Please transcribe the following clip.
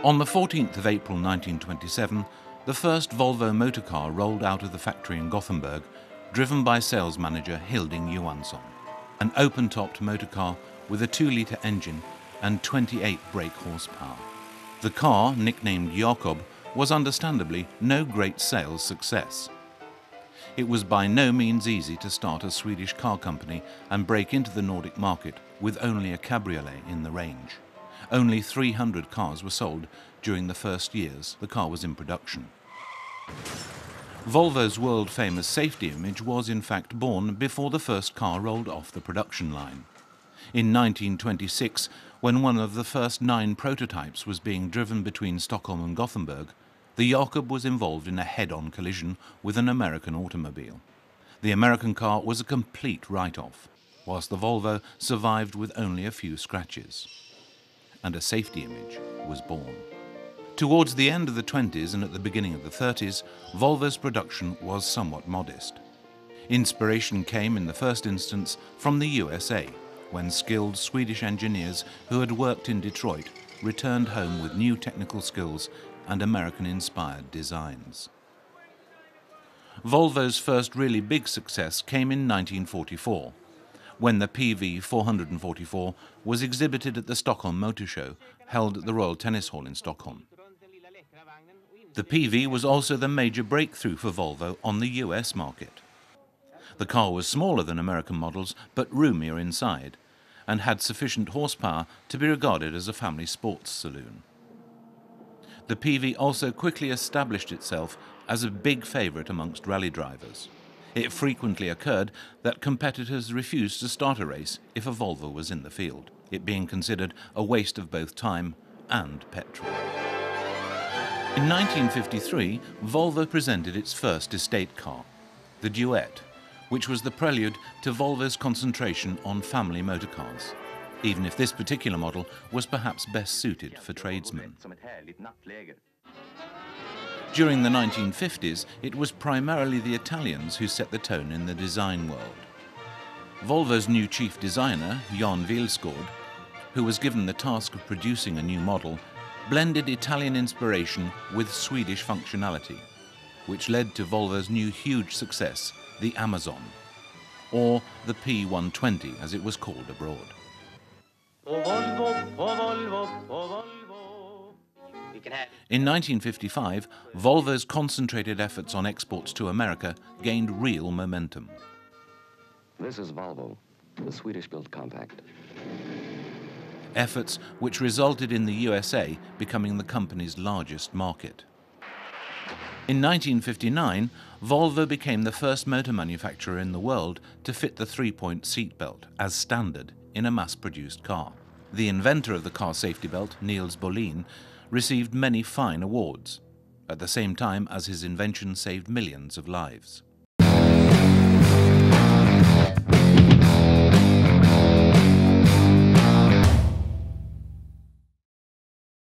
On the 14th of April 1927, the first Volvo motor car rolled out of the factory in Gothenburg, driven by sales manager Hilding Johansson. An open-topped motor car with a 2-litre engine and 28 brake horsepower. The car, nicknamed Jakob, was understandably no great sales success. It was by no means easy to start a Swedish car company and break into the Nordic market with only a cabriolet in the range. Only 300 cars were sold during the first years the car was in production. Volvo's world-famous safety image was in fact born before the first car rolled off the production line. In 1926, when one of the first 9 prototypes was being driven between Stockholm and Gothenburg, the Jakob was involved in a head-on collision with an American automobile. The American car was a complete write-off, whilst the Volvo survived with only a few scratches. And a safety image was born. Towards the end of the 20s and at the beginning of the 30s, Volvo's production was somewhat modest. Inspiration came in the first instance from the USA, when skilled Swedish engineers who had worked in Detroit returned home with new technical skills and American-inspired designs. Volvo's first really big success came in 1944, when the PV 444 was exhibited at the Stockholm Motor Show, held at the Royal Tennis Hall in Stockholm. The PV was also the major breakthrough for Volvo on the US market. The car was smaller than American models, but roomier inside, and had sufficient horsepower to be regarded as a family sports saloon. The PV also quickly established itself as a big favourite amongst rally drivers. It frequently occurred that competitors refused to start a race if a Volvo was in the field, it being considered a waste of both time and petrol. In 1953, Volvo presented its first estate car, the Duet, which was the prelude to Volvo's concentration on family motorcars, even if this particular model was perhaps best suited for tradesmen. During the 1950s, it was primarily the Italians who set the tone in the design world. Volvo's new chief designer, Jan Vilsgaard, who was given the task of producing a new model, blended Italian inspiration with Swedish functionality, which led to Volvo's new huge success, the Amazon, or the P120 as it was called abroad. In 1955, Volvo's concentrated efforts on exports to America gained real momentum. This is Volvo, the Swedish-built compact. Efforts which resulted in the USA becoming the company's largest market. In 1959, Volvo became the first motor manufacturer in the world to fit the 3-point seatbelt as standard in a mass-produced car. The inventor of the car safety belt, Niels Bohlin, received many fine awards, at the same time as his invention saved millions of lives.